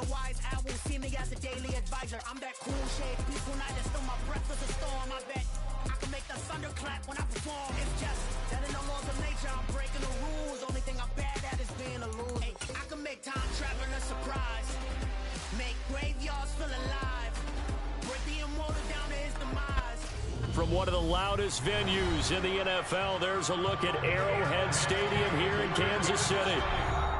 a wise owl, see me as a daily advisor. I'm that cool shade, peaceful night, that's still my breath is a storm. I bet I can make the thunder clap when I perform. It's just that in the laws of nature, I'm breaking the rules. Only thing I'm bad at is being a loser. Hey, I can make time traveling a surprise, make graveyards feel alive, break the immortal down to his demise. From one of the loudest venues in the NFL, there's a look at Arrowhead Stadium here in Kansas City.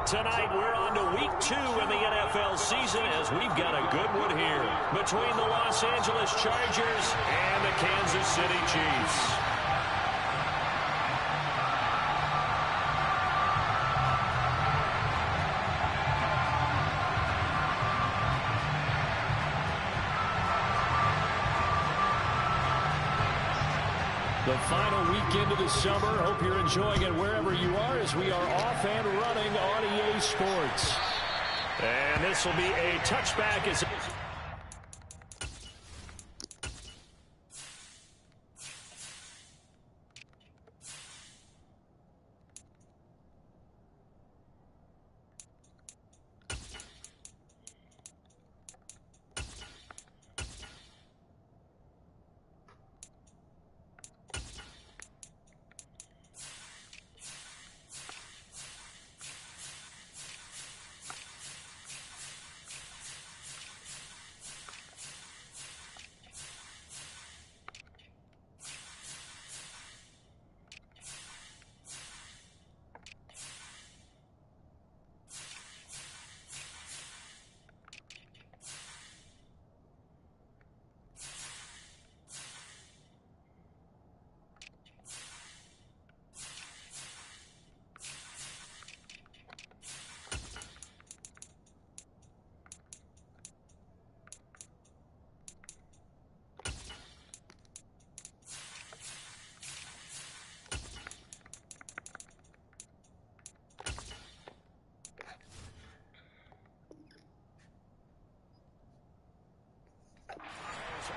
Tonight, we're on to week 2 in the NFL season as we've got a good one here between the Los Angeles Chargers and the Kansas City Chiefs. The final weekend of the summer. Hope you're enjoying it wherever you are as we are off and running on EA Sports. And this will be a touchback as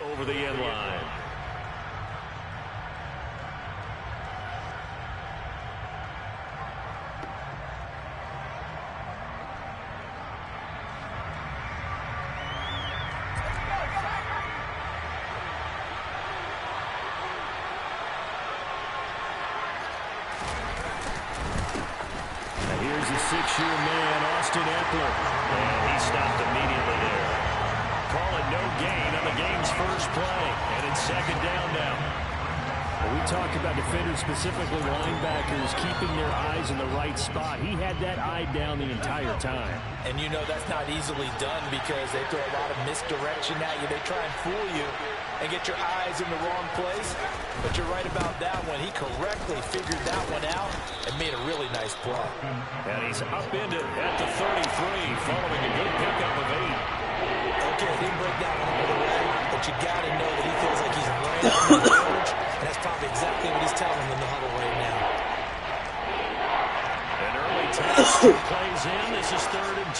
over the end line. Now here's the 6-year man, Austin Eckler. And he stopped immediately there. Call it no gain on the game's first play. And it's second down now. Well, we talked about defenders, specifically linebackers, keeping their eyes in the right spot. He had that eye down the entire time. And you know that's not easily done because they throw a lot of misdirection at you. They try and fool you and get your eyes in the wrong place. But you're right about that one. He correctly figured that one out and made a really nice play. And he's upended at the 33 following a good pickup of 8. Okay, I didn't break that one all the way, but you got to know that he feels like he's ran out of coverage, and that's probably exactly what he's telling them in the huddle right now. An early touch plays in. This is 3rd and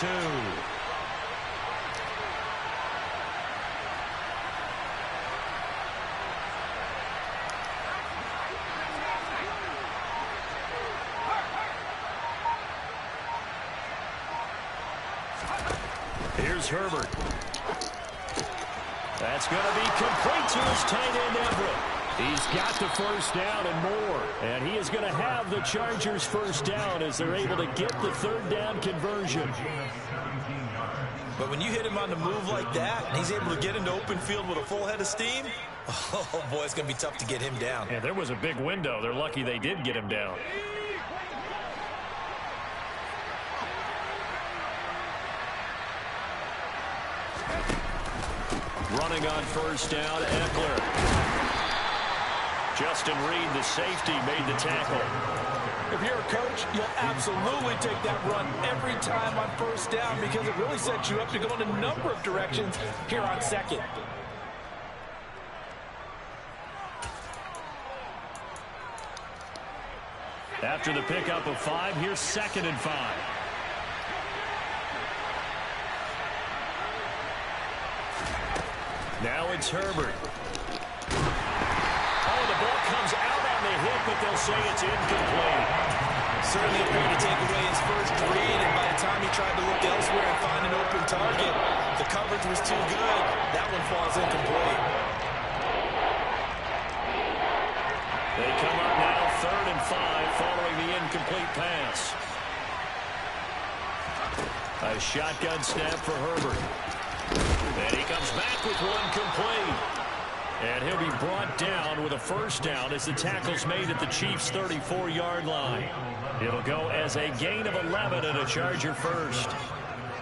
2. Here's Herbert. That's going to be complete to his tight end, Everett. He's got the first down and more. And he is going to have the Chargers first down as they're able to get the 3rd down conversion. But when you hit him on the move like that, and he's able to get into open field with a full head of steam, oh boy, it's going to be tough to get him down. Yeah, there was a big window. They're lucky they did get him down. Running on first down, Eckler. Justin Reed, the safety, made the tackle. If you're a coach, you'll absolutely take that run every time on first down because it really sets you up to go in a number of directions here on second. After the pickup of 5, here's 2nd and 5. Now it's Herbert. Oh, the ball comes out on the hit, but they'll say it's incomplete. Certainly appeared to take away his first read, and by the time he tried to look elsewhere and find an open target, coverage was too good. That one falls incomplete. They come up now 3rd and 5 following the incomplete pass. A shotgun snap for Herbert. And he comes back with one complete. And he'll be brought down with a first down as the tackle's made at the Chiefs' 34-yard line. It'll go as a gain of 11 and a Charger first.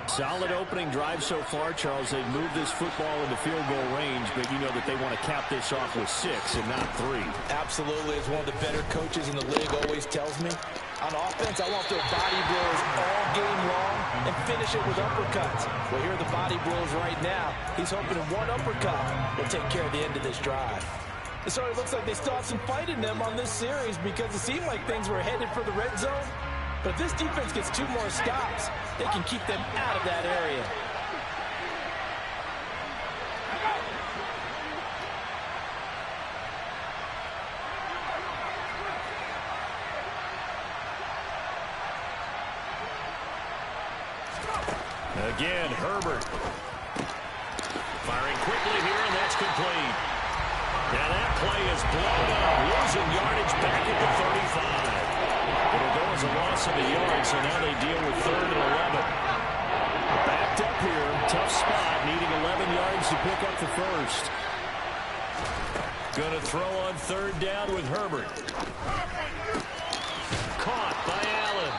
Solid opening drive so far, Charles. They've moved this football into field goal range, but you know that they want to cap this off with 6 and not 3. Absolutely. As one of the better coaches in the league always tells me, on offense, I want their body blows all game long and finish it with uppercuts. Well, here are the body blows right now. He's hoping in one uppercut will take care of the end of this drive. It sort of looks like they still have some fight in them on this series because it seemed like things were headed for the red zone. But if this defense gets 2 more stops, they can keep them out of that area. Again, Herbert. Firing quickly here, and that's complete. Now that play is blown up, losing yardage back at the 35. It'll go as a loss of a yard, so now they deal with 3rd and 11. Backed up here, tough spot, needing 11 yards to pick up the first. Going to throw on 3rd down with Herbert. Caught by Allen.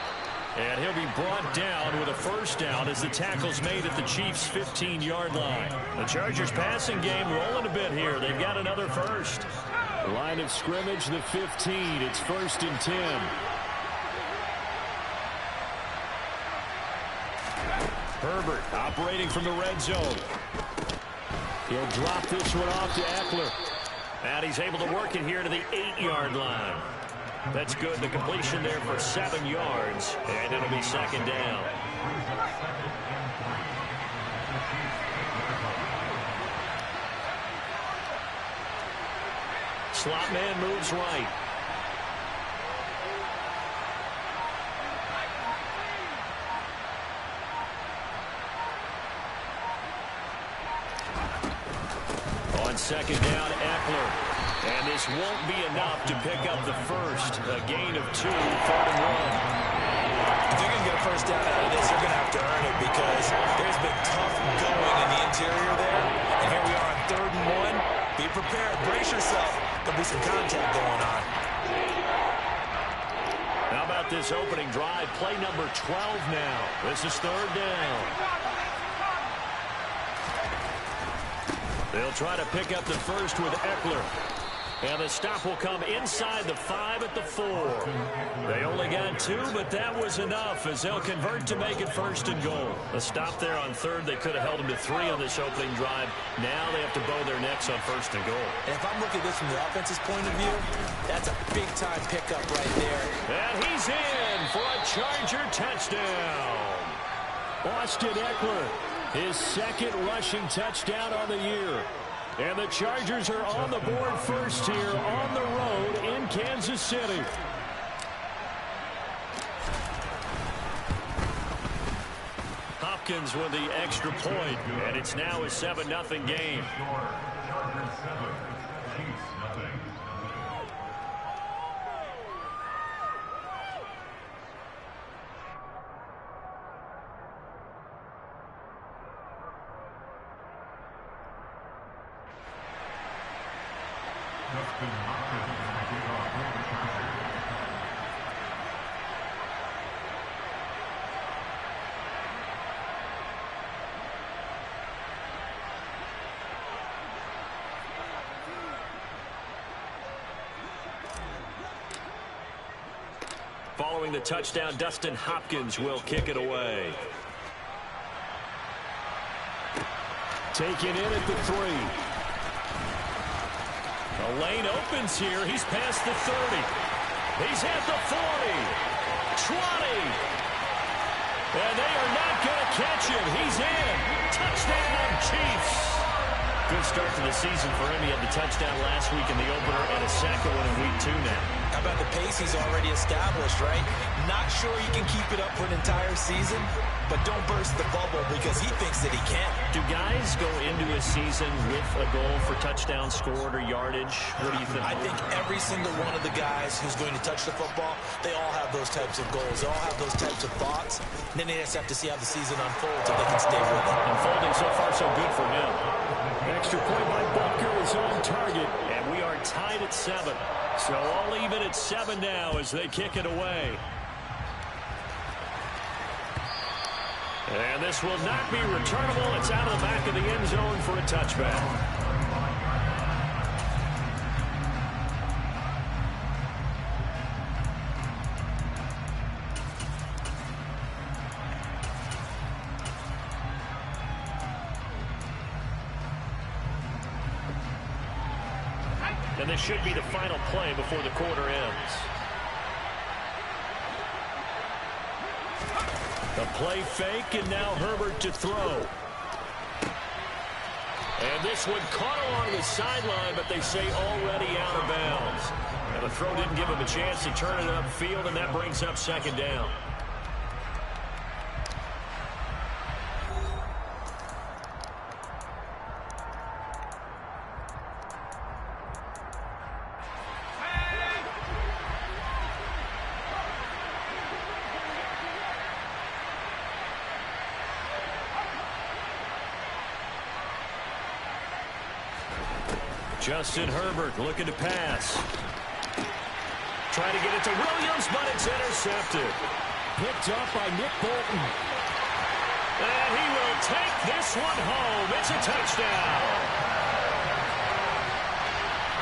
And he'll be brought down with a first down as the tackle's made at the Chiefs' 15-yard line. The Chargers passing game rolling a bit here. They've got another first. Line of scrimmage, the 15. It's 1st and 10. Herbert operating from the red zone. He'll drop this one off to Eckler. And he's able to work it here to the 8-yard line. That's good. The completion there for 7 yards. And it'll be 2nd down. Slot man moves right. On 2nd down, Eckler. And this won't be enough to pick up the first. A gain of 2, 3rd and 1. If they're going to get a first down out of this, they're going to have to earn it because there's been tough going in the interior there. And here we are on 3rd and 1. Be prepared. Brace yourself. There'll be some contact going on. How about this opening drive? Play number 12 now. This is 3rd down. They'll try to pick up the first with Eckler. And the stop will come inside the 5 at the 4. They only got 2, but that was enough as they'll convert to make it 1st and goal. A stop there on 3rd. They could have held them to 3 on this opening drive. Now they have to bow their necks on 1st and goal. And if I'm looking at this from the offense's point of view, that's a big-time pickup right there. And he's in for a Charger touchdown. Austin Eckler, his 2nd rushing touchdown on the year. And the Chargers are on the board first here on the road in Kansas City. Hopkins with the extra point, and it's now a 7-0 game. Following the touchdown, Dustin Hopkins will kick it away. Taken in at the 3. The lane opens here. He's past the 30. He's at the 40. 20. And they are not going to catch him. He's in. Touchdown, Chiefs. Good start to the season for him. He had the touchdown last week in the opener and a second one in week 2 now. How about the pace he's already established, right? Not sure he can keep it up for an entire season, but don't burst the bubble because he thinks that he can. Do guys go into a season with a goal for touchdowns scored or yardage? What do you think? I think every single one of the guys who's going to touch the football, they all have those types of goals. They all have those types of thoughts. And then they just have to see how the season unfolds if they can stay with it. Unfolding so far so good for him. Extra point by Butker is on target. And we are tied at 7. So all even at 7 now as they kick it away. And this will not be returnable. It's out of the back of the end zone for a touchback. And this should be the final play before the quarter ends. The play fake, and now Herbert to throw. And this one caught along the sideline, but they say already out of bounds. And the throw didn't give him a chance to turn it upfield, and that brings up second down. Justin Herbert looking to pass. Trying to get it to Williams, but it's intercepted. Picked up by Nick Bolton. And he will take this one home. It's a touchdown.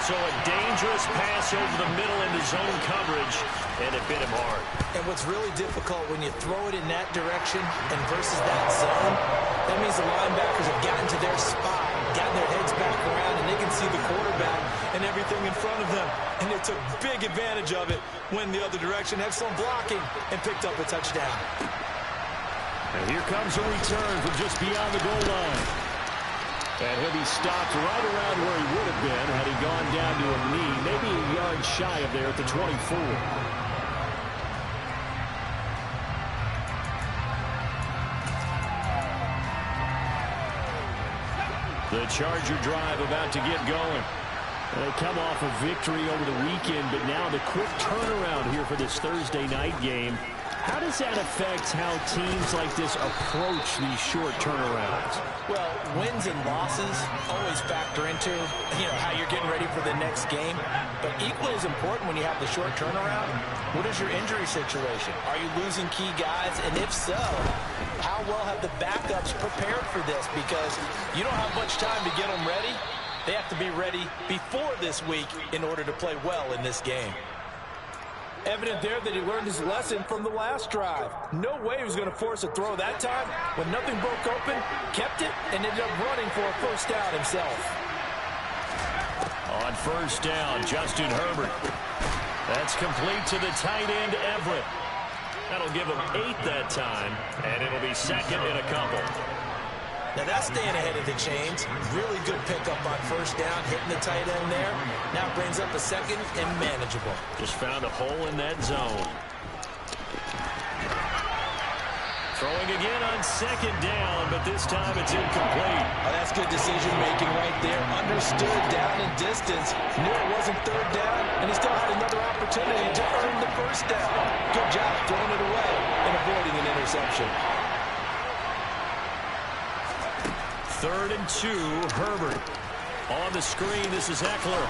So a dangerous pass over the middle into zone coverage, and it bit him hard. And what's really difficult when you throw it in that direction and versus that zone, that means the linebackers have gotten to their spot, gotten their heads back around, and they can see the quarterback and everything in front of them. And they took big advantage of it, went the other direction, excellent blocking, and picked up a touchdown. And here comes a return from just beyond the goal line. And he'll be stopped right around where he would have been had he gone down to a knee, maybe a yard shy of there at the 24. The Charger drive about to get going. They come off a victory over the weekend, but now the quick turnaround here for this Thursday night game. How does that affect how teams like this approach these short turnarounds? Well, wins and losses always factor into, how you're getting ready for the next game. But equally as important when you have the short turnaround, what is your injury situation? Are you losing key guys? And if so, how well have the backups prepared for this? Because you don't have much time to get them ready. They have to be ready before this week in order to play well in this game. Evident there that he learned his lesson from the last drive. No way he was going to force a throw that time. When nothing broke open, kept it, and ended up running for a first down himself. On first down, Justin Herbert. That's complete to the tight end, Everett. That'll give him 8 that time, and it'll be second and a couple. Now that's staying ahead of the chains. Really good pickup on first down, hitting the tight end there. Now brings up a second and manageable. Just found a hole in that zone. Throwing again on second down, but this time it's incomplete. Oh, that's good decision-making right there. Understood down and distance. Knew it wasn't third down, and he still had another opportunity to earn the first down. Good job throwing it away and avoiding an interception. 3rd and 2, Herbert. On the screen, this is Eckler.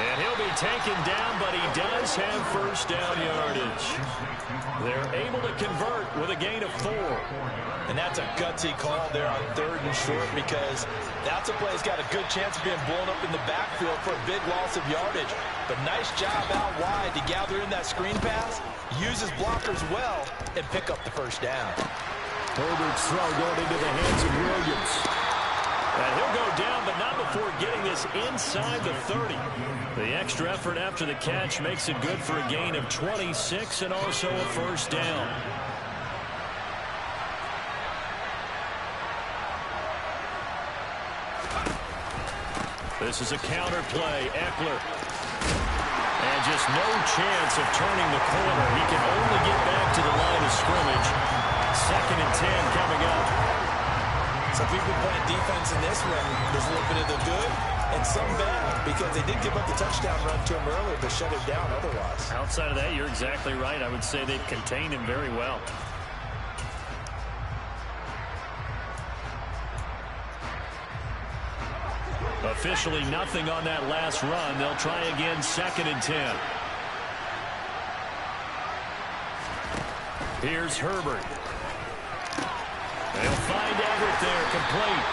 And he'll be taken down, but he does have first down yardage. They're able to convert with a gain of 4. And that's a gutsy call there on 3rd and short because that's a play that's got a good chance of being blown up in the backfield for a big loss of yardage. But nice job out wide to gather in that screen pass, use his blockers well, and pick up the first down. Herbert's throw going into the hands of Williams. And he'll go down, but not before getting this inside the 30. The extra effort after the catch makes it good for a gain of 26 and also a first down. This is a counter play. Eckler. And just no chance of turning the corner. He can only get back to the line of scrimmage. second and 10 coming up. So if we've been playing defense in this one, there's a little bit of the good and some bad, because they did give up the touchdown run to him earlier, but shut it down otherwise. Outside of that, you're exactly right. I would say they've contained him very well. Officially nothing on that last run. They'll try again, second and 10. Here's Herbert. They'll find Everett there, complete.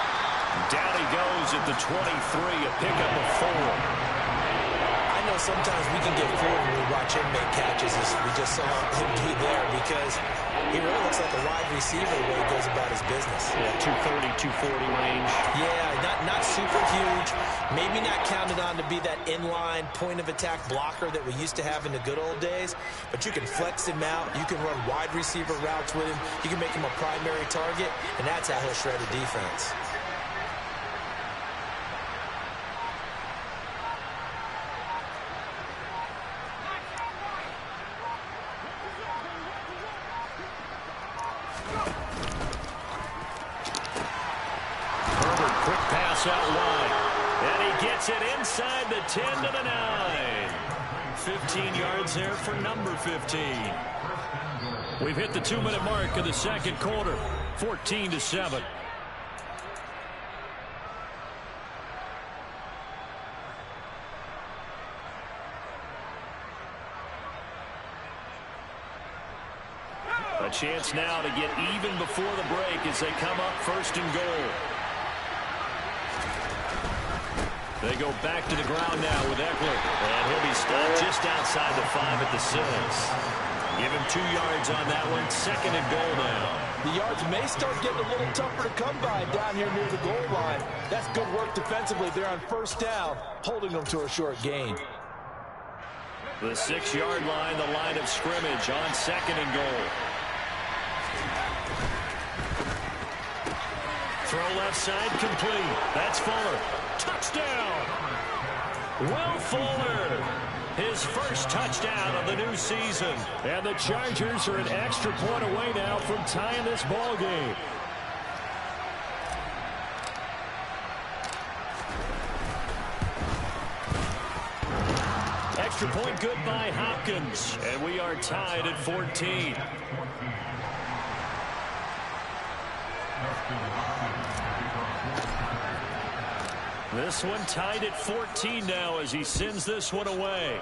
Down he goes at the 23, a pickup of 4. I know sometimes we can get fooled when we watch him make catches, as we just saw him do there, because he really looks like a wide receiver the way he goes about his business. Yeah, 230, 240 range. Yeah, not super huge. Maybe not counted on to be that inline point-of-attack blocker that we used to have in the good old days, but you can flex him out. You can run wide receiver routes with him. You can make him a primary target, and that's how he'll shred a defense. Out wide, and he gets it inside the 10 to the 9. 15 yards there for number 15. We've hit the 2-minute mark of the second quarter, 14-7. A chance now to get even before the break as they come up first and goal. They go back to the ground now with Eckler. And he'll be stopped just outside the 5 at the 6. Give him 2 yards on that one. Second and goal now. The yards may start getting a little tougher to come by down here near the goal line. That's good work defensively there on first down, holding them to a short gain. The 6-yard line, the line of scrimmage on second and goal. Throw left side, complete. That's Fuller. Touchdown! Will Fuller, his first touchdown of the new season. And the Chargers are an extra point away now from tying this ball game. Extra point good by Hopkins. And we are tied at 14. This one tied at 14 now as he sends this one away.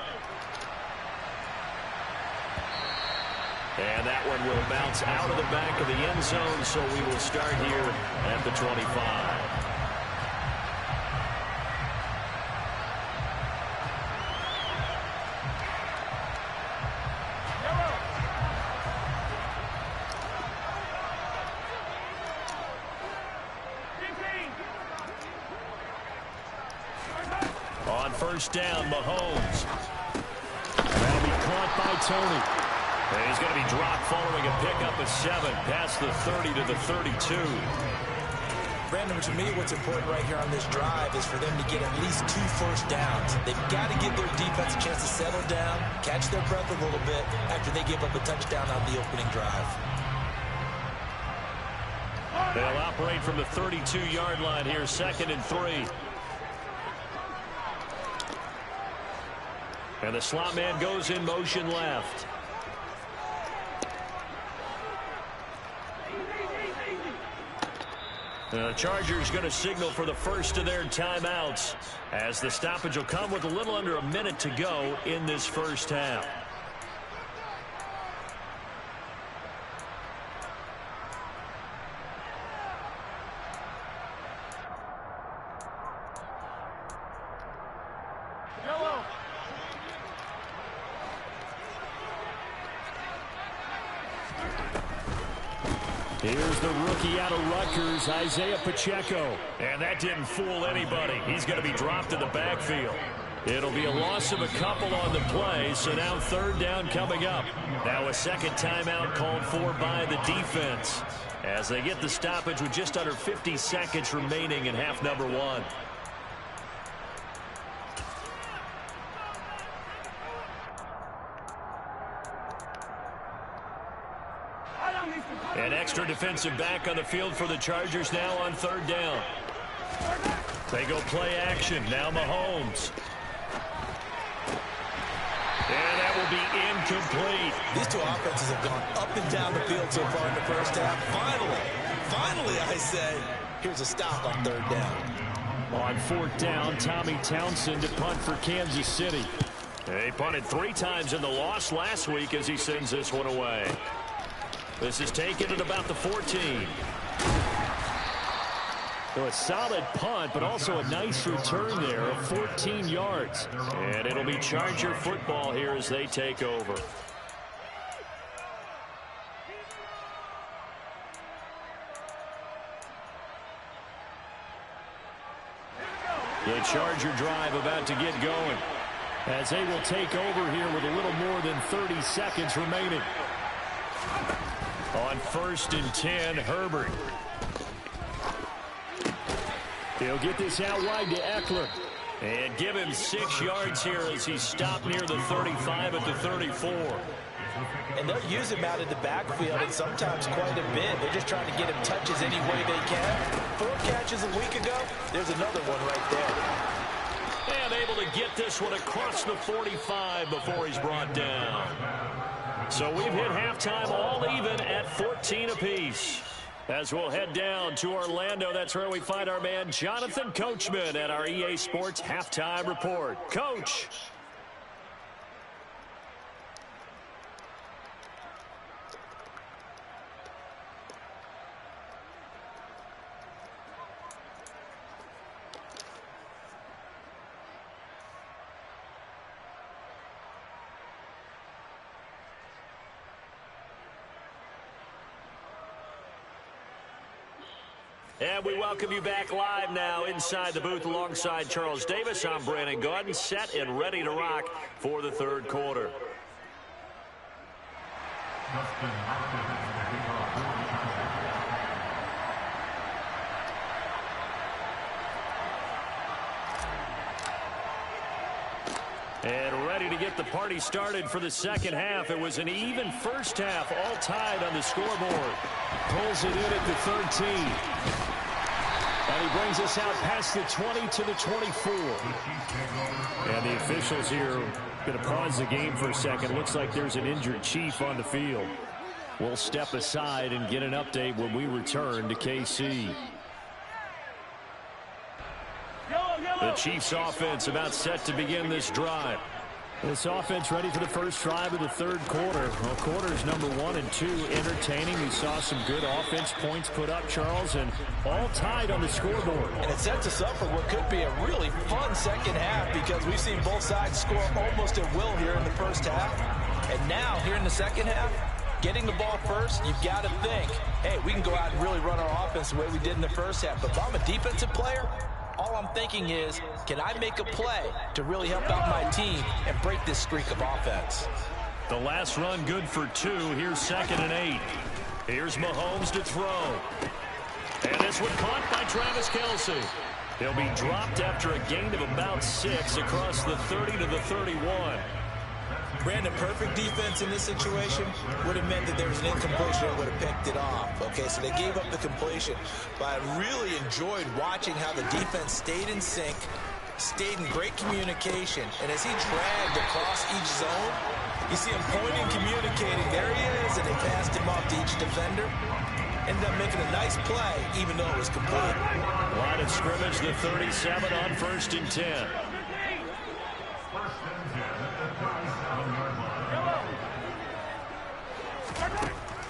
And that one will bounce out of the back of the end zone, so we will start here at the 25. First down, Mahomes. That'll be caught by Tony. And he's going to be dropped following a pickup of 7 past the 30 to the 32. Brandon, to me, what's important right here on this drive is for them to get at least 2 first downs. They've got to give their defense a chance to settle down, catch their breath a little bit after they give up a touchdown on the opening drive. They'll operate from the 32-yard line here, second and 3. And the slot man goes in motion left. The Chargers going to signal for the first of their timeouts as the stoppage will come with a little under a minute to go in this first half. Here's the rookie out of Rutgers, Isaiah Pacheco. And that didn't fool anybody. He's going to be dropped in the backfield. It'll be a loss of a couple on the play, so now third down coming up. Now a second timeout called for by the defense as they get the stoppage with just under 50 seconds remaining in half number 1. An extra defensive back on the field for the Chargers now on third down. They go play action. Now Mahomes. And that will be incomplete. These two offenses have gone up and down the field so far in the first half. Finally, I say, here's a stop on third down. On fourth down, Tommy Townsend to punt for Kansas City. He punted 3 times in the loss last week as he sends this one away. This is taken at about the 14. So a solid punt, but also a nice return there of 14 yards. And it'll be Charger football here as they take over. The Charger drive about to get going as they will take over here with a little more than 30 seconds remaining. On 1st and 10, Herbert. He'll get this out wide to Eckler. And give him 6 yards here as he stopped near the 35 at the 34. And they'll use him out in the backfield, and sometimes quite a bit. They're just trying to get him touches any way they can. 4 catches a week ago. There's another one right there. And able to get this one across the 45 before he's brought down. So we've hit halftime all even at 14 apiece. As we'll head down to Orlando, that's where we find our man Jonathan Coachman at our EA Sports Halftime Report. Coach. And we welcome you back live now inside the booth alongside Charles Davis. I'm Brandon Gaudin, set and ready to rock for the third quarter. And ready to get the party started for the second half. It was an even first half, all tied on the scoreboard. Pulls it in at the 13. And he brings us out past the 20 to the 24. And the officials here going to pause the game for a second. Looks like there's an injured Chief on the field. We'll step aside and get an update when we return to KC. The Chiefs offense about set to begin this drive. This offense ready for the first drive of the third quarter. Well, quarters number 1 and 2 entertaining. We saw some good offense points put up, Charles, and all tied on the scoreboard. And it sets us up for what could be a really fun second half because we've seen both sides score almost at will here in the first half. And now, here in the second half, getting the ball first, you've got to think, hey, we can go out and really run our offense the way we did in the first half. But if I'm a defensive player, all I'm thinking is, can I make a play to really help out my team and break this streak of offense? The last run good for 2. Here's 2nd and 8. Here's Mahomes to throw. And this one caught by Travis Kelce. He'll be dropped after a gain of about 6 across the 30 to the 31. Brandon, perfect defense in this situation would have meant that there was an incompletion and would have picked it off. Okay, so they gave up the completion. But I really enjoyed watching how the defense stayed in sync, stayed in great communication. And as he dragged across each zone, you see him pointing, communicating. There he is, and they passed him off to each defender. Ended up making a nice play, even though it was complete. Line of scrimmage, the 37 on 1st and 10.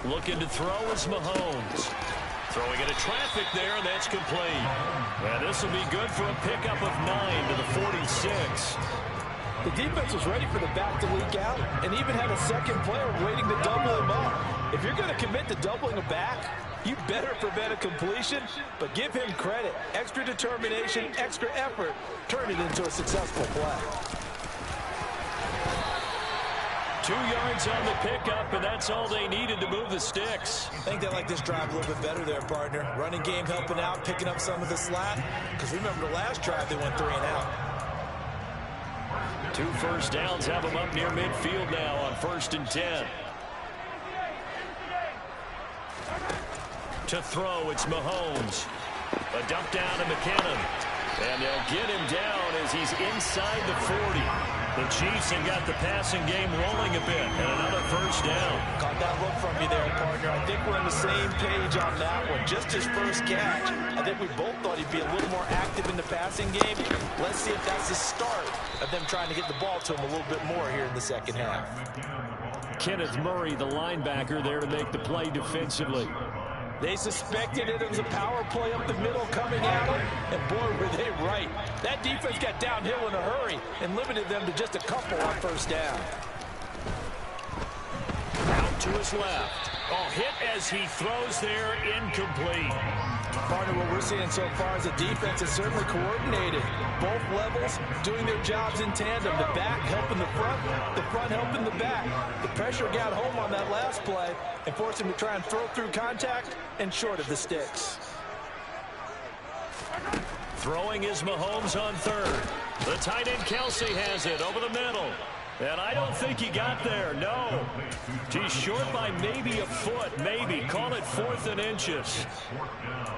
Looking to throw is Mahomes. Throwing into traffic there, and that's complete. And this will be good for a pickup of 9 to the 46. The defense was ready for the back to leak out and even had a second player waiting to double him up. If you're going to commit to doubling a back, you better prevent a completion, but give him credit. Extra determination, extra effort, turn it into a successful play. 2 yards on the pickup, and that's all they needed to move the sticks. I think they like this drive a little bit better there, partner. Running game helping out, picking up some of the slack. Because remember the last drive, they went 3 and out. 2 first downs have them up near midfield now on 1st and 10. To throw, it's Mahomes. A dump down to McKinnon. And they'll get him down as he's inside the 40. The Chiefs have got the passing game rolling a bit. And another first down. Caught that look from you there, partner. I think we're on the same page on that one. Just his first catch. I think we both thought he'd be a little more active in the passing game. Let's see if that's the start of them trying to get the ball to him a little bit more here in the second half. Kenneth Murray, the linebacker, there to make the play defensively. They suspected it was a power play up the middle coming at them, and boy, were they right. That defense got downhill in a hurry and limited them to just a couple on first down. Out to his left. Oh, hit as he throws there, incomplete. Partner, what we're seeing so far is the defense is certainly coordinated. Both levels doing their jobs in tandem. The back helping the front helping the back. The pressure got home on that last play and forced him to try and throw through contact and short of the sticks. Throwing is Mahomes on third. The tight end Kelsey has it over the middle. And I don't think he got there, no. He's short by maybe a foot, maybe. Call it 4th and inches.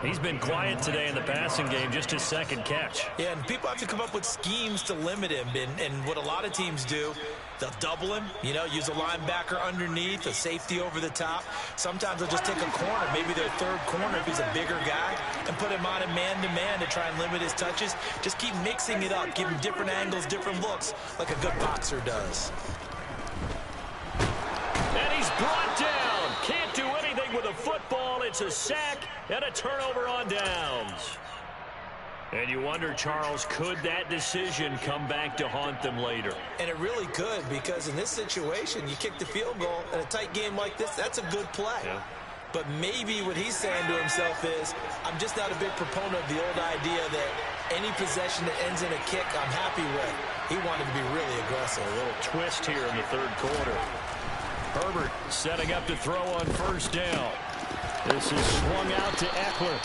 He's been quiet today in the passing game, just his second catch. Yeah, and people have to come up with schemes to limit him. And what a lot of teams do, they'll double him, use a linebacker underneath, a safety over the top. Sometimes they'll just take a corner, maybe their third corner if he's a bigger guy, and put him on a man-to-man to try and limit his touches. Just keep mixing it up, give him different angles, different looks, like a good boxer does. And he's brought down. Can't do anything with a football. It's a sack and a turnover on downs. And you wonder, Charles, could that decision come back to haunt them later? And it really could, because in this situation, you kick the field goal in a tight game like this, that's a good play. Yeah. But maybe what he's saying to himself is, I'm just not a big proponent of the old idea that any possession that ends in a kick I'm happy with. He wanted to be really aggressive. A little twist here in the third quarter. Herbert setting up to throw on first down. This is swung out to Eckler.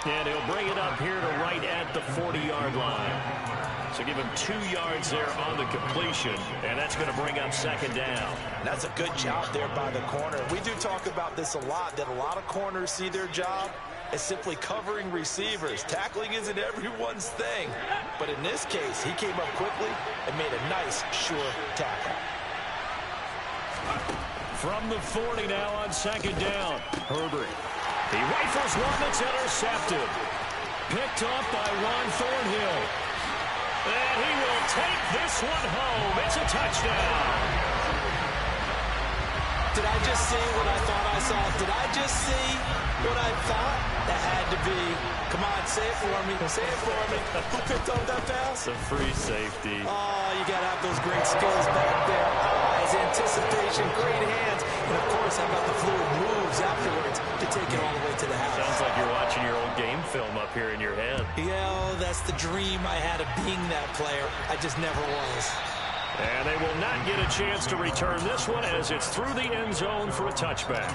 And he'll bring it up here to right at the 40-yard line. So give him 2 yards there on the completion, and that's going to bring up second down. That's a good job there by the corner. We do talk about this a lot, that a lot of corners see their job as simply covering receivers. Tackling isn't everyone's thing. But in this case, he came up quickly and made a nice, sure tackle. From the 40 now on second down. Herbert. He rifles one that's intercepted. Picked up by Juan Thornhill. And he will take this one home. It's a touchdown. Did I just see what I thought I saw? Did I just see what I thought? That had to be. Come on, say it for me. Say it for me. Who picked up that pass? It's a free safety. Oh, you got to have those great skills back there. Eyes, anticipation, great hands. And, of course, how about the fluid moves afterwards to take it all the way to the house? Sounds like you're watching your old game film up here in your head. Yeah, that's the dream I had of being that player. I just never was. And they will not get a chance to return this one as it's through the end zone for a touchback.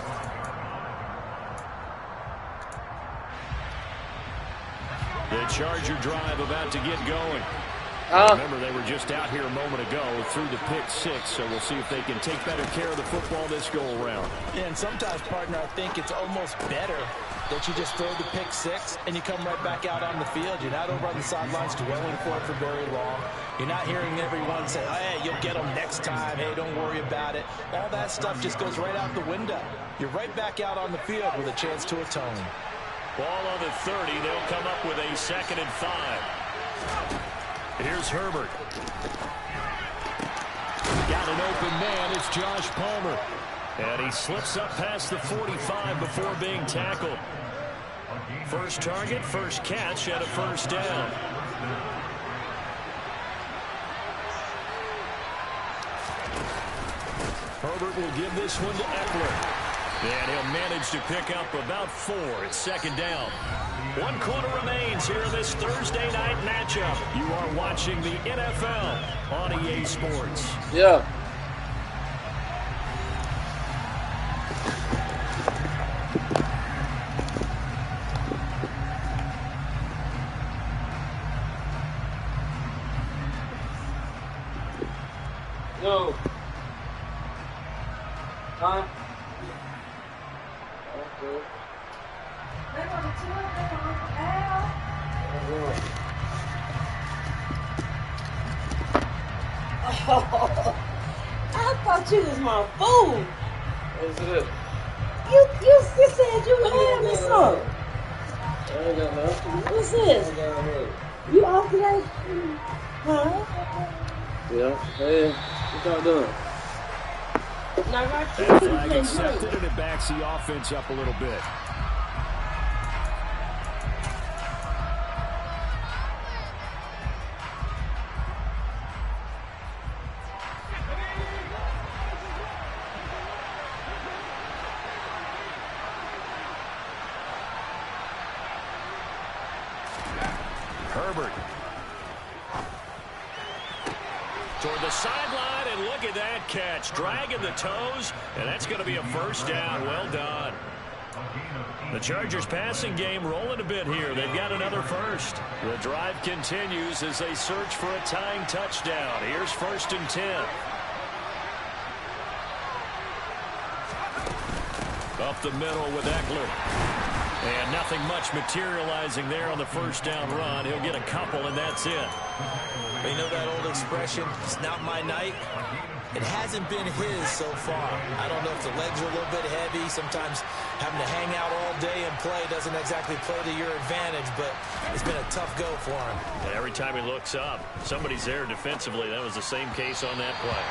The Charger drive about to get going. Remember, they were just out here a moment ago through the pick six, so we'll see if they can take better care of the football this go-around. Yeah, and sometimes, partner, I think it's almost better that you just throw the pick six and you come right back out on the field. You're not over on the sidelines dwelling for it for very long. You're not hearing everyone say, hey, you'll get them next time. Hey, don't worry about it. All that stuff just goes right out the window. You're right back out on the field with a chance to atone. Ball on the 30. They'll come up with a 2nd and 5. Here's Herbert. Got an open man. It's Josh Palmer. And he slips up past the 45 before being tackled. First target, first catch, and a first down. Herbert will give this one to Eckler. And he'll manage to pick up about 4. It's 2nd down. 1 quarter remains here in this Thursday night matchup. You are watching the NFL on EA Sports. Yeah. No. Time. Okay. Oh, I thought you was my fool. What's it? You said you would have me some. I ain't got nothing. What's this? You off today? Huh? Yeah. Hey, what y'all doing? Now, right That flag accepted, and it backs the offense up a little bit. Herbert. Toward the sideline, and look at that catch. Dragging the toes, and that's going to be a first down. Well done. The Chargers passing game rolling a bit here. They've got another first. The drive continues as they search for a tying touchdown. Here's 1st and 10. Up the middle with Eckler. And nothing much materializing there on the first down run. He'll get a couple, and that's it. You know that old expression, it's not my night? It hasn't been his so far. I don't know if the legs are a little bit heavy. Sometimes having to hang out all day and play doesn't exactly play to your advantage, but it's been a tough go for him. And every time he looks up, somebody's there defensively. That was the same case on that play.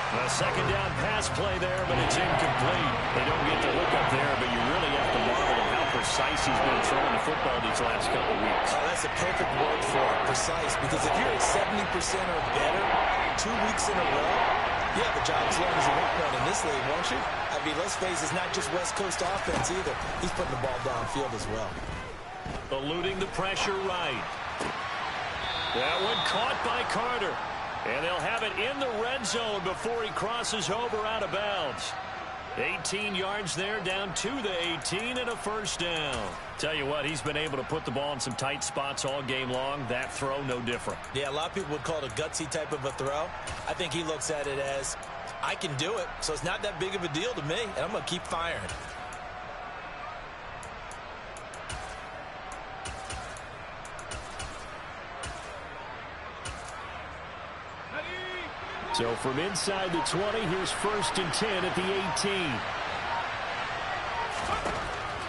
A second down pass play there, but it's incomplete. They don't get the look up there, but you really have to marvel at how precise he's been throwing the football these last couple of weeks. Oh, that's a perfect word for it, precise, because if you're at 70% or better 2 weeks in a row, you have a job as long as you want one in this league, won't you? I mean, let's face it, it's not just West Coast offense either. He's putting the ball downfield as well. Eluding the pressure right. That one caught by Carter. And they'll have it in the red zone before he crosses over out of bounds. 18 yards there, down to the 18, and a first down. Tell you what, he's been able to put the ball in some tight spots all game long. That throw, no different. Yeah, a lot of people would call it a gutsy type of a throw. I think he looks at it as, I can do it, so it's not that big of a deal to me, and I'm going to keep firing. So from inside the 20, here's 1st and 10 at the 18.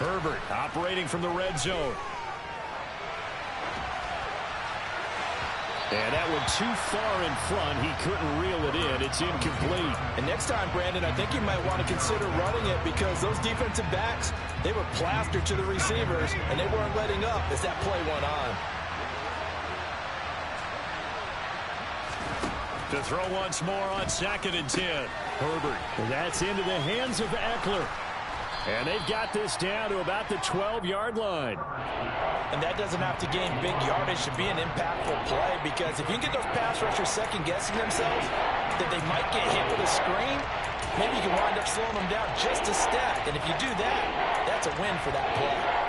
Herbert operating from the red zone. And that one too far in front. He couldn't reel it in. It's incomplete. And next time, Brandon, I think you might want to consider running it because those defensive backs, they were plastered to the receivers, and they weren't letting up as that play went on. To throw once more on 2nd and 10. Herbert. And that's into the hands of Eckler. And they've got this down to about the 12-yard line. And that doesn't have to gain big yardage to be an impactful play because if you can get those pass rushers second-guessing themselves that they might get hit with a screen, maybe you can wind up slowing them down just a step. And if you do that, that's a win for that play.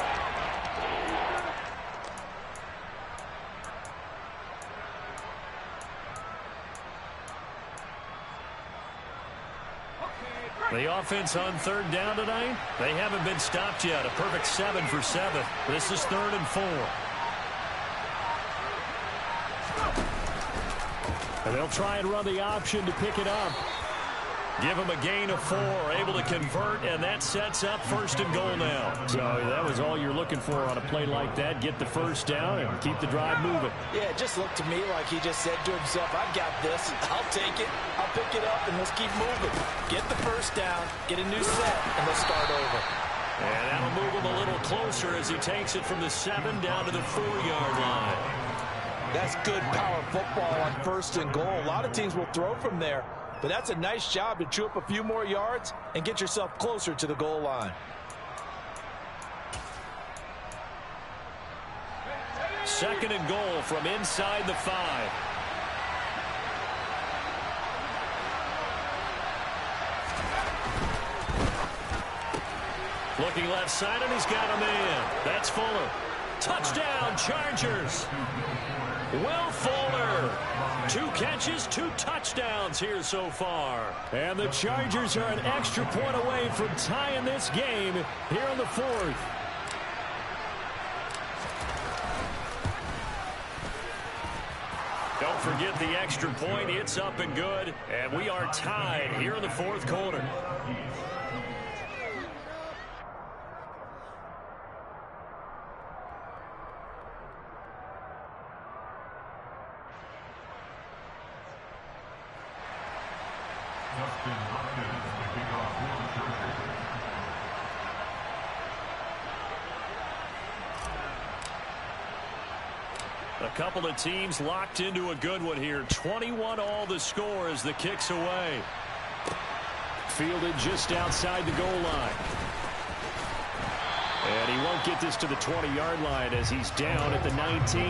The offense on 3rd down tonight, they haven't been stopped yet. A perfect 7 for 7. This is 3rd and 4. And they'll try and run the option to pick it up. Give them a gain of 4, able to convert, and that sets up 1st and goal now. So that was all you're looking for on a play like that. Get the first down and keep the drive moving. Yeah, it just looked to me like he just said to himself, I've got this. I'll take it. I'll pick it up, and let's keep moving. Get the first down, get a new set, and let's start over. And that'll move him a little closer as he takes it from the 7 down to the 4-yard line. That's good power football on 1st and goal. A lot of teams will throw from there. But that's a nice job to chew up a few more yards and get yourself closer to the goal line. 2nd and goal from inside the 5. Looking left side, and he's got a man. That's Fuller. Touchdown, Chargers. Will Fuller. 2 catches, 2 touchdowns here so far. And the Chargers are an extra point away from tying this game here in the 4th. forget the extra point. It's up and good, and we are tied here in the fourth quarter. A couple of teams locked into a good one here. 21 all the score as the kick's away. Fielded just outside the goal line. And he won't get this to the 20-yard line as he's down at the 19.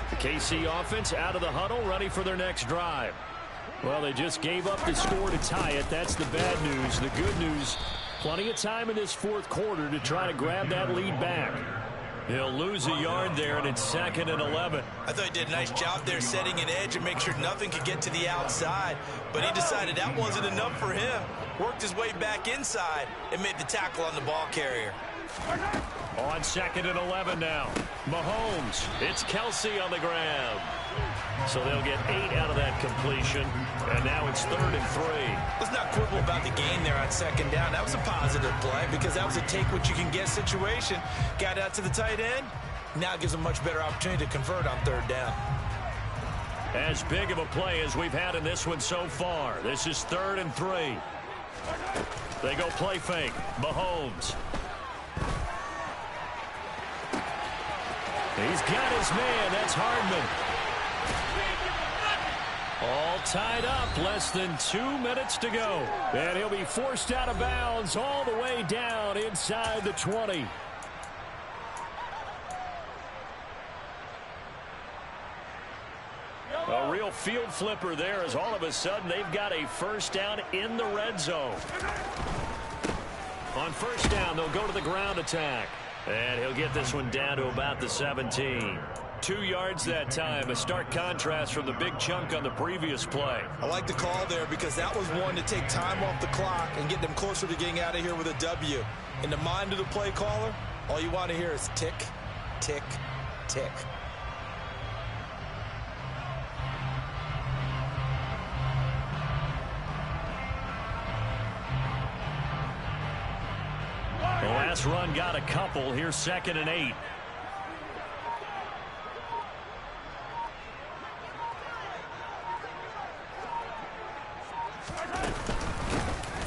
The KC offense out of the huddle, ready for their next drive. Well, they just gave up the score to tie it. That's the bad news. The good news, plenty of time in this fourth quarter to try to grab that lead back. He'll lose a yard there, and it's 2nd and 11. I thought he did a nice job there setting an edge and make sure nothing could get to the outside. But he decided that wasn't enough for him. Worked his way back inside and made the tackle on the ball carrier. On 2nd and 11 now. Mahomes. It's Kelsey on the ground. So they'll get 8 out of that completion. And now it's 3rd and 3. Let's not quibble about the gain there on 2nd down. That was a positive play because that was a take-what-you-can-get situation. Got out to the tight end. Now gives a much better opportunity to convert on 3rd down. As big of a play as we've had in this one so far. This is 3rd and 3. They go play fake. Mahomes. He's got his man. That's Hardman. All tied up. Less than 2 minutes to go. And he'll be forced out of bounds all the way down inside the 20. A real field flipper there as all of a sudden they've got a first down in the red zone. On first down, they'll go to the ground attack. And he'll get this one down to about the 17. 2 yards that time. A stark contrast from the big chunk on the previous play. I like the call there because that was one to take time off the clock and get them closer to getting out of here with a W. In the mind of the play caller, all you want to hear is tick, tick, tick. The last run got a couple. Here's 2nd and 8.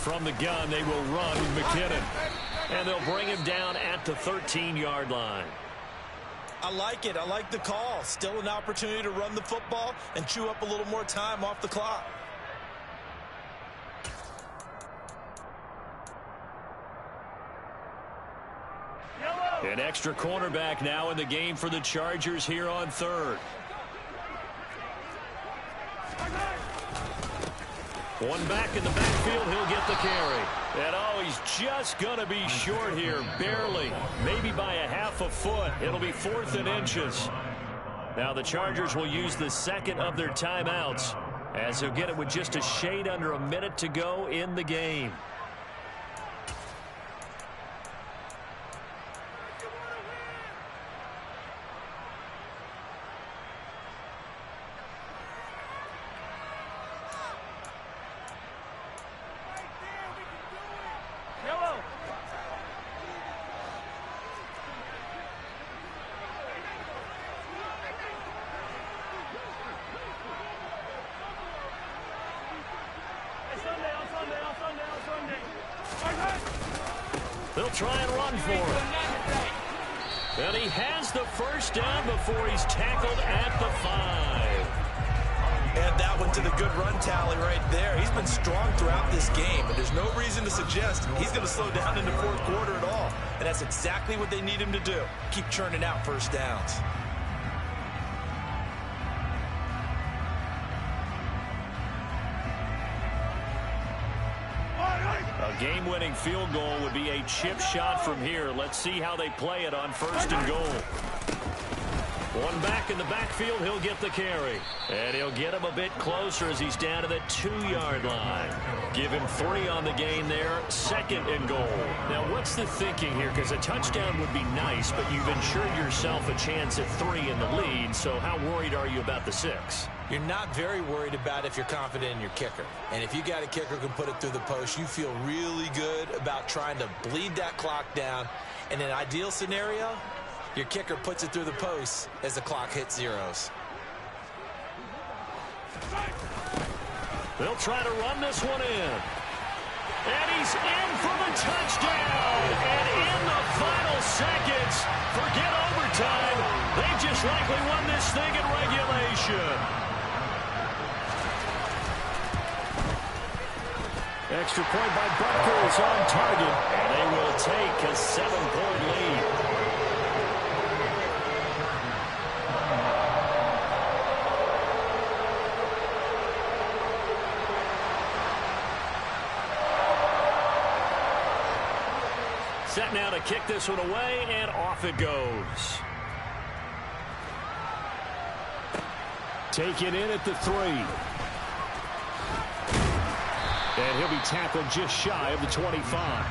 From the gun, they will run with McKinnon. And they'll bring him down at the 13-yard line. I like it. I like the call. Still an opportunity to run the football and chew up a little more time off the clock. An extra cornerback now in the game for the Chargers here on 3rd. One back in the backfield, he'll get the carry. And oh, he's just going to be short here, barely, maybe by a half a foot. It'll be 4th and inches. Now the Chargers will use the second of their timeouts as they'll get it with just a shade under a minute to go in the game. They'll try and run for it. And he has the first down before he's tackled at the 5. Add that one to the good run tally right there. He's been strong throughout this game, and there's no reason to suggest he's going to slow down in the fourth quarter at all. And that's exactly what they need him to do. Keep churning out first downs. A game-winning field goal would be a chip shot from here. Let's see how they play it on 1st and goal. One back in the backfield, he'll get the carry. And he'll get him a bit closer as he's down to the 2-yard line. Give him 3 on the gain there, 2nd and goal. Now, what's the thinking here? Because a touchdown would be nice, but you've ensured yourself a chance at 3 in the lead, so how worried are you about the 6? You're not very worried about if you're confident in your kicker. And if you got a kicker who can put it through the post, you feel really good about trying to bleed that clock down. In an ideal scenario, your kicker puts it through the post as the clock hits zeros. They'll try to run this one in. And he's in for the touchdown. And in the final seconds, forget overtime. They just likely won this thing in regulation. Extra point by Butker is on target. And they will take a 7-point lead. Set now to kick this one away, and off it goes. Taken in at the 3. And he'll be tackled just shy of the 25.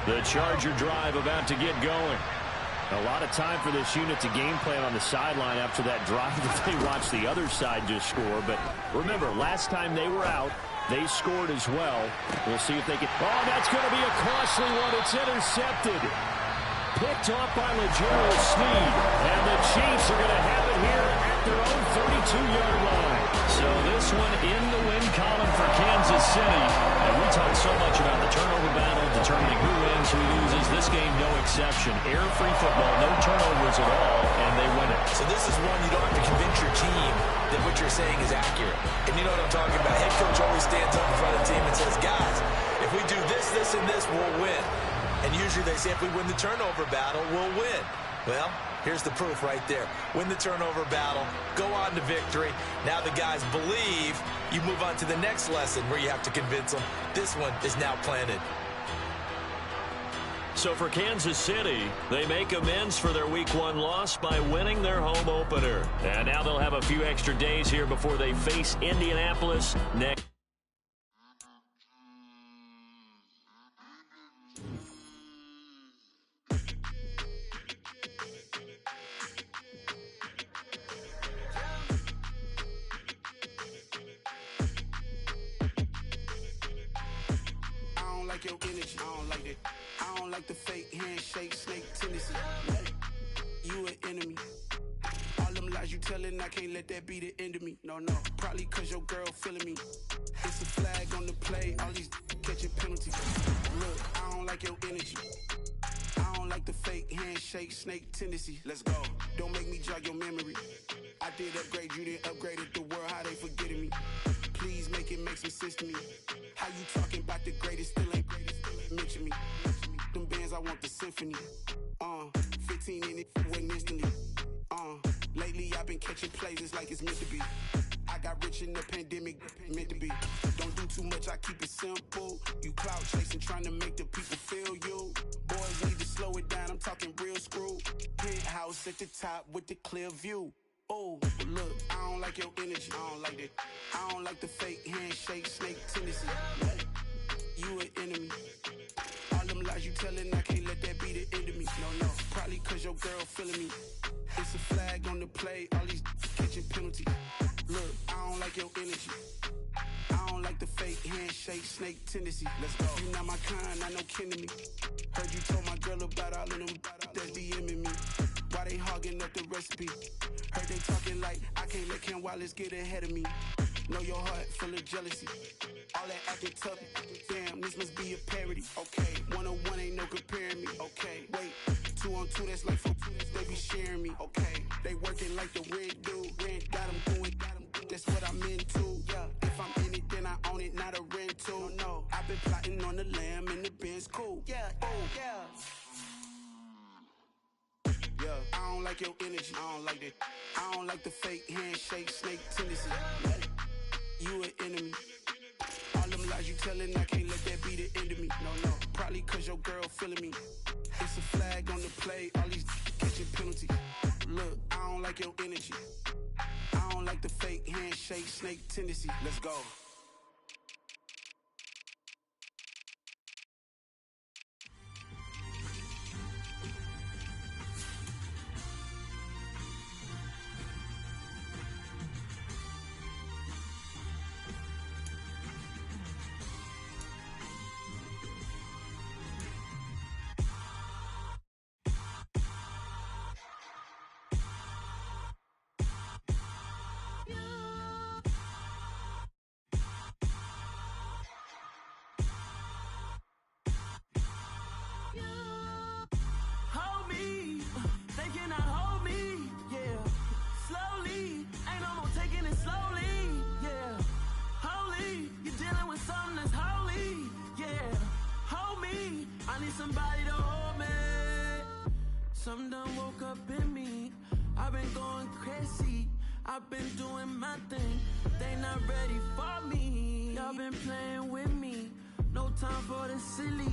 The Charger drive about to get going. A lot of time for this unit to game plan on the sideline after that drive that they watched the other side just score. But remember, last time they were out, they scored as well. We'll see if they can. Oh, that's going to be a costly one. It's intercepted. Picked off by L'Jarius Sneed. And the Chiefs are going to have it here at their own 32-yard line. So this one in the win column for Kansas City. And we talk so much about the turnover battle, determining who wins, who loses. This game, no exception. Air-free football, no turnovers at all, and they win it. So this is one you don't have to convince your team that what you're saying is accurate. And you know what I'm talking about. Head coach always stands up in front of the team and says, guys, if we do this, this, and this, we'll win. And usually they say if we win the turnover battle, we'll win. Well, here's the proof right there. Win the turnover battle, go on to victory. Now the guys believe. You move on to the next lesson where you have to convince them. This one is now planted. So for Kansas City, they make amends for their Week 1 loss by winning their home opener. And now they'll have a few extra days here before they face Indianapolis next. Your energy, I don't like that. I don't like the fake handshake, snake tendency. You an enemy. All them lies you telling, I can't let that be the end of me. No, probably cause your girl feeling me. It's a flag on the play, all these catching penalties. Look, I don't like your energy. I don't like the fake handshake, snake tendency. Let's go. Don't make me jog your memory. I did upgrade, you didn't upgrade it. The world, how they forgetting me. Please make it make some sense to me. How you talking about the greatest, still ain't greatest, mention me. Them bands, I want the symphony. 15 in it, went instantly. Lately I've been catching plays, it's like it's meant to be. I got rich in the pandemic, meant to be. Don't do too much, I keep it simple. You clout chasing, trying to make the people feel you. Boys need to slow it down, I'm talking real screw. Penthouse at the top with the clear view. Oh, look, I don't like your energy. I don't like that. I don't like the fake handshake, snake tendency. You an enemy. All them lies you telling, I can't let that be the end of me. No, probably cause your girl feeling me. It's a flag on the play, all these catching penalties. Look, I don't like your energy. I don't like the fake handshake, snake tendency. Let's go. You not my kind, not no kin to me. Heard you told my girl about all of them that's DMing me. Why they hogging up the recipe? Heard they talking like I can't let Ken Wallace get ahead of me. Know your heart full of jealousy. All that acting tough. Damn, this must be a parody. Okay, 1-on-1 ain't no comparing me. Okay, wait, 2-on-2 that's like 4. They be sharing me. Okay, they working like the red dude. Red got them going. That's what I'm into. Yeah, if I'm in it, then I own it. Not a rent attitude. No, I've been plotting on the lamb and the Benz cool. Yeah, yeah. Yeah, I don't like your energy. I don't like that. I don't like the fake handshake, snake tendency. You an enemy. All them lies you telling, I can't let that be the end of me. No, probably cause your girl feeling me. It's a flag on the play, all these catching penalties. Look, I don't like your energy. I don't like the fake handshake, snake tendency. Let's go. Somebody to hold me. Something done woke up in me. I've been going crazy. I've been doing my thing. They not ready for me. Y'all been playing with me. No time for the silly.